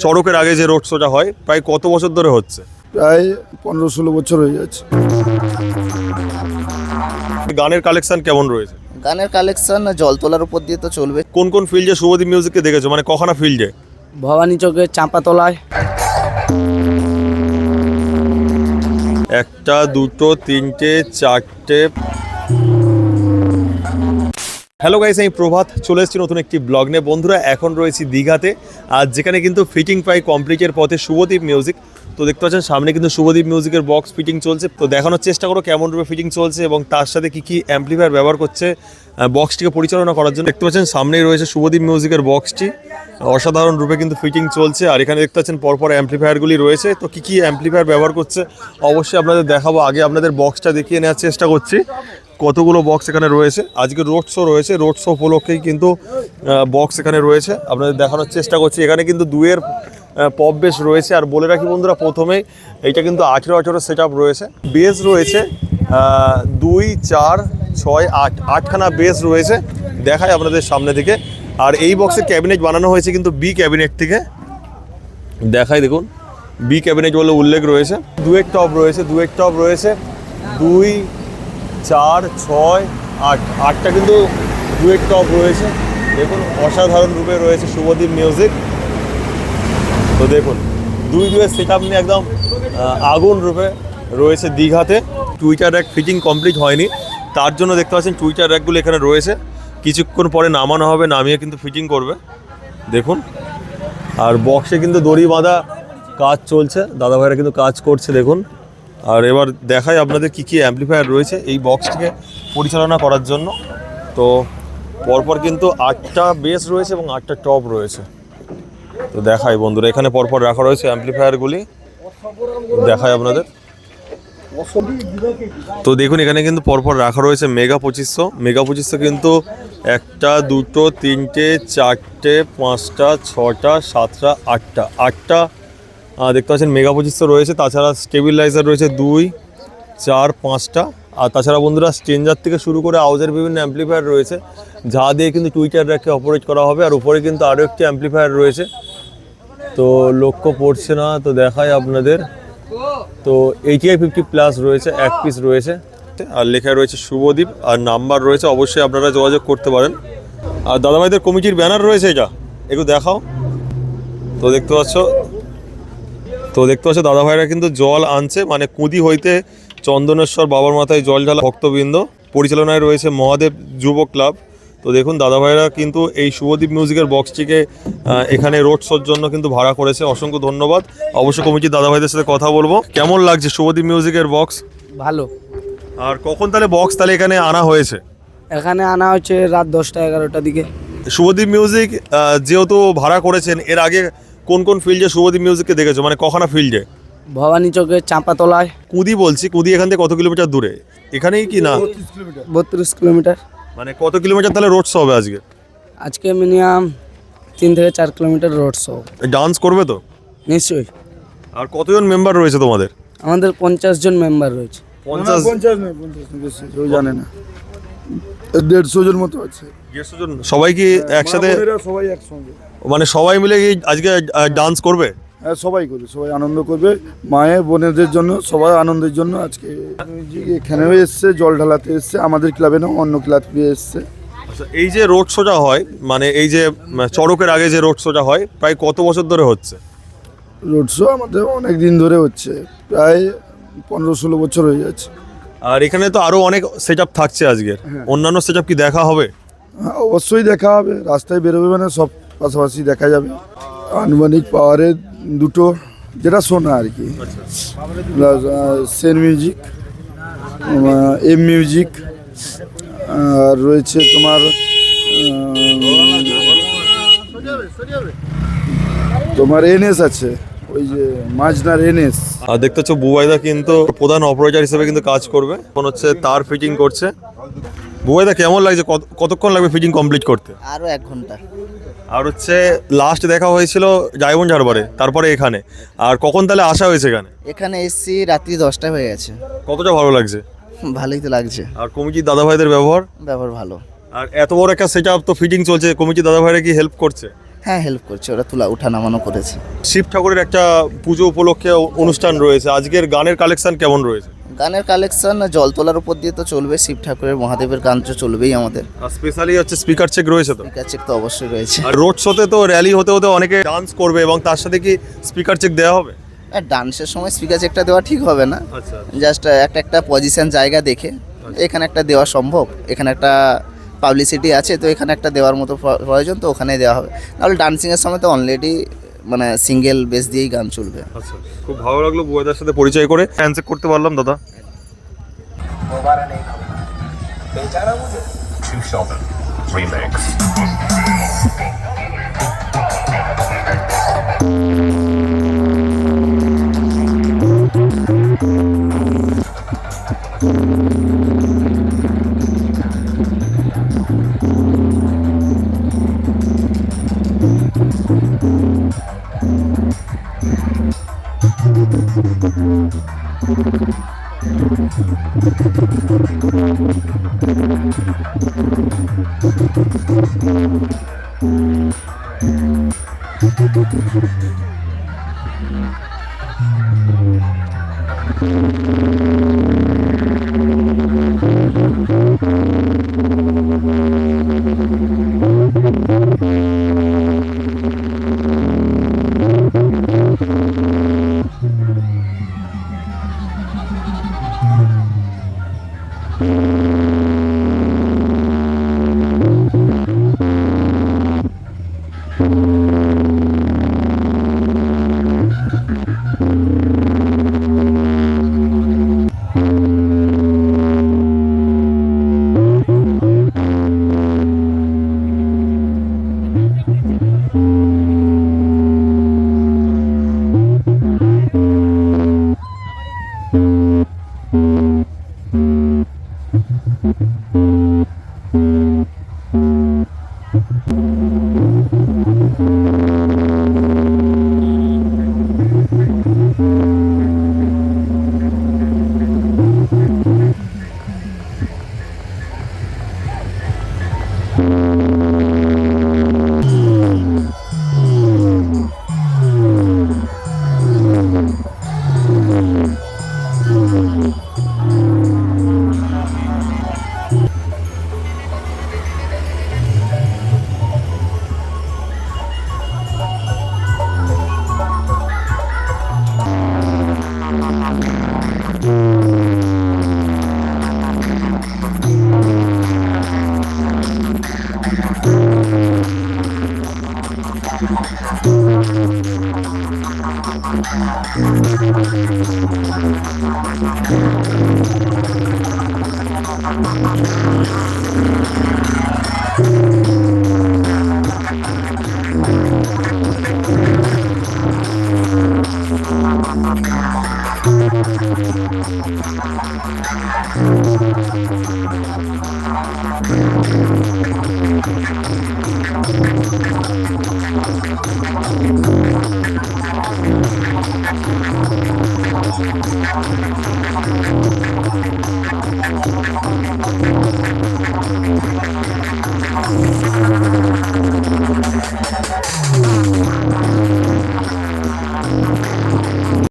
চড়কের আগে যে রোড শোটা হয় প্রায় কত বছর ধরে হচ্ছে? প্রায় 15-16 বছর হয়ে যাচ্ছে। গানের কালেকশন কেমন রয়েছে? গানের কালেকশন জল তোলার উপর দিয়ে তো চলবে। কোন কোন ফিল্ডে শুভদীপ মিউজিককে দেখেছো, মানে কখানা ফিল্ডে? ভবানী চকে, চাঁপাতলায়। একটা, দুটো, তিনটে, চারটে। হ্যালো গাইস, আমি প্রভাত চলে এসেছি নতুন একটি ব্লগ নিয়ে। বন্ধুরা, এখন রয়েছি দীঘাতে, আর যেখানে কিন্তু ফিটিং প্রায় কমপ্লিটের পথে শুভদীপ মিউজিক। তো দেখতে পাচ্ছেন সামনে কিন্তু শুভদীপ মিউজিকের বক্স ফিটিং চলছে। তো দেখানোর চেষ্টা করো কেমন রূপে ফিটিং চলছে এবং তার সাথে কি কি অ্যাম্পলিফায়ার ব্যবহার করছে বক্সটিকে পরিচালনা করার জন্য। দেখতে পাচ্ছেন সামনেই রয়েছে শুভদীপ মিউজিকের বক্সটি, অসাধারণ রূপে কিন্তু ফিটিং চলছে। আর এখানে দেখতে পাচ্ছেন পরপর অ্যাম্পলিফায়ারগুলি রয়েছে। তো কি কি অ্যাম্পলিফায়ার ব্যবহার করছে অবশ্যই আপনাদের দেখাবো। আগে আপনাদের বক্সটা দেখিয়ে নেওয়ার চেষ্টা করছি কতগুলো বক্স এখানে রয়েছে। আজকে রোড শো রয়েছে, রোড শো উপলক্ষেই কিন্তু বক্স এখানে রয়েছে, আপনাদের দেখানোর চেষ্টা করছি। এখানে কিন্তু দুয়ের পপ বেস রয়েছে। আর বলে রাখি বন্ধুরা, প্রথমেই এইটা কিন্তু 18 সেট আপ রয়েছে। বেস রয়েছে 2, 4, 6, 8 আটখানা বেস রয়েছে, দেখায় আপনাদের সামনে থেকে। আর এই বক্সের ক্যাবিনেট বানানো হয়েছে কিন্তু বি ক্যাবিনেট থেকে, দেখাই দেখুন বি ক্যাবিনেট বলে উল্লেখ রয়েছে। দুয়ের টপ রয়েছে, 2, 4, 6, 8 আটটা কিন্তু দুয়ের টপ রয়েছে। দেখুন অসাধারণ রূপে রয়েছে শুভদীপ মিউজিক। তো দেখুন দুয়ের সেট আপ নিয়ে একদম আগুন রূপে রয়েছে দীঘাতে। টুইটার র্যাক ফিটিং কমপ্লিট হয়নি, তার জন্য দেখতে পাচ্ছেন টুইটার র্যাকগুলো এখানে রয়েছে। কিছুক্ষণ পরে নামানো হবে, নামিয়ে কিন্তু ফিটিং করবে দেখুন। আর বক্সে কিন্তু দড়ি বাঁধা কাজ চলছে, দাদাভাইরা কিন্তু কাজ করছে দেখুন। আর এবার দেখাই আপনাদের কি কি অ্যাম্পলিফায়ার রয়েছে এই বক্সটিকে পরিচালনা করার জন্য। তো পরপর কিন্তু 8টা বেস রয়েছে এবং 8টা টপ রয়েছে। তো দেখাই বন্ধুরা, এখানে পরপর রাখা রয়েছে অ্যাম্পলিফায়ারগুলি, দেখাই আপনাদের। তো দেখুন এখানে কিন্তু পরপর রাখা রয়েছে মেগা 2500 কিন্তু 1টা, 2টো, 3টে, 4টে, 5টা, 6টা, 7টা, 8টা দেখতে পাচ্ছেন মেগা 2500 রয়েছে। তাছাড়া স্টেবিলাইজার রয়েছে 2, 4, 5টা। আর তাছাড়া বন্ধুরা স্ট্রেঞ্জার থেকে শুরু করে আউজের বিভিন্ন অ্যাম্পলিফায়ার রয়েছে, যা দিয়ে কিন্তু টুইটার র্যাককে অপারেট করা হবে। আর উপরে কিন্তু আরও একটি অ্যাম্পলিফায়ার রয়েছে, তো লক্ষ্য পড়ছে না, তো দেখাই আপনাদের। তো ATI 50+ রয়েছে, এক পিস রয়েছে। আর লেখা রয়েছে শুভদীপ, আর নাম্বার রয়েছে, অবশ্যই আপনারা যোগাযোগ করতে পারেন। আর দাদাভাইদের কমিটির ব্যানার রয়েছে, এটা একটু দেখাও। তো দেখতে পাচ্ছ দাদাভাইরা কিন্তু জল আনছে, মানে কুদি হইতে চন্দনেশ্বর বাবার মাথায় জল ঢালা ভক্তবৃন্দ। পরিচালনায় রয়েছে মহাদেব যুব ক্লাব। তো দেখুন দাদাভাইরা কিন্তু এই শুভদীপ মিউজিকের বক্সটিকে এখানে রোড শোর জন্য কিন্তু ভাড়া করেছে। অসংখ্য ধন্যবাদ। অবশ্যই কমিটির দাদাভাইদের সাথে কথা বলবো। কেমন লাগছে শুভদীপ মিউজিকের বক্স? ভালো। আর কখন তাহলে বক্স এখানে আনা হয়েছে? এখানে আনা হচ্ছে রাত 10টা-11টার দিকে। শুভদীপ মিউজিক যেহেতু ভাড়া করেছেন, এর আগে কোন কোন ফিল্ডে শুভদীপ মিউজিককে দেখেছো, মানে কখানা ফিল্ডে? ভবানী চকে, চাঁপাতলায়। কুদি বলছি, কুদি এখান থেকে কত কিলোমিটার দূরে? এখানেই কি না? 32 কিলোমিটার। মানে কত কিলোমিটার তাহলে রোড শো হবে আজকে? আজকে মিনিমাম 3 থেকে 4 কিলোমিটার রোড শো। ডান্স করবে তো নিশ্চয়ই। আর কতজন মেম্বার রয়েছে তোমাদের? আমাদের 50 জন মেম্বার রয়েছে। 50 বেশি কেউ জানে না, 150 জন মতো আছে। 150 জন। সবাই কি একসাথে, সবাই একসঙ্গে, মানে সবাই মিলে কি আজকে ডান্স করবে? হ্যাঁ সবাই করবে, সবাই আনন্দ করবে মায়ের বোনেদের জন্য, সবাই আনন্দের জন্য। আজকে এখানেও এসছে, জল ঢালাতে এসছে, আমাদের ক্লাবে না অন্য ক্লাবে এসছে। আচ্ছা, এই যে রোড শোটা হয়, মানে এই যে চড়কের আগে যে রোড শোটা হয় প্রায় কত বছর ধরে হচ্ছে? রোড শো আমাদের অনেক দিন ধরে হচ্ছে, প্রায় 15-16 বছর হয়ে যাচ্ছে। আর এখানে তো আরো অনেক সেট আপ থাকছে আজকের, অন্যান্য সেট আপ কি দেখা হবে? হ্যাঁ অবশ্যই দেখা হবে, রাস্তায় বেরোবে মানে সব পাশাপাশি দেখা যাবে। আনুমানিক পাওয়ারের 2টো, যেটা শোনা আর কি, সেন মিউজিক, এম মিউজিক, আর রয়েছে তোমার NS আছে, ওই যে মাজনার NS। আর দেখতে পাচ্ছ বুবাইদা কিন্তু প্রধান অপারেটর হিসেবে কিন্তু কাজ করবে। মনে হচ্ছে তার ফিটিং করছে। বুবাইদা কেমন লাগছে, কতক্ষণ লাগবে ফিটিং কমপ্লিট করতে? আরও 1 ঘন্টা। আর হচ্ছে লাস্ট দেখা হয়েছিল ডায়মন্ড হারবারে, তারপরে এখানে। আর কখন তাহলে আসা হয়েছে এখানে? এখানে এসছি রাত্রি 10টা হয়ে গেছে। কতটা ভালো লাগছে? ভালোই তো লাগছে। আর কমিটির দাদাভাইদের ব্যবহার ভালো। আর এত বড় একটা সেট আপ তো ফিটিং চলছে, কমিটির দাদাভাইরা কি হেল্প করছে? হ্যাঁ হেল্প করছে, ওরা তুলা উঠা নামানো করেছে। শিব ঠাকুরের একটা পুজো উপলক্ষে অনুষ্ঠান রয়েছে, আজকের গানের কালেকশন কেমন রয়েছে? গানের কালেকশন জল তোলার উপর দিয়ে তো চলবে, শিব ঠাকুরের মহাদেবের গান তো চলবেই আমাদের। আর স্পেশালি হচ্ছে স্পিকার চেক রয়েছে তো। স্পিকার চেক তো অবশ্যই রয়েছে। আর রোড শোতে তো র্যালি হতে হতে অনেকে ডান্স করবে এবং তার সাথে কি স্পিকার চেক দেওয়া হবে? আর ডান্সের সময় স্পিকার চেকটা দেওয়া ঠিক হবে না, আচ্ছা জাস্ট একটা পজিশন জায়গা দেখে এখানে একটা দেওয়া সম্ভব, এখানে একটা পাবলিসিটি আছে তো এখানে একটা দেওয়ার মতো প্রয়োজন, তো ওখানেই দেওয়া হবে। নাহলে ডান্সিংয়ের সময় তো অলরেডি মানে সিঙ্গেল বেস দিয়েই গান চলবে। আচ্ছা, খুব ভালো লাগলো বুয়াদার সাথে পরিচয় করে, হ্যান্ডশেক করতে পারলাম দাদা। Two Sheldon remix.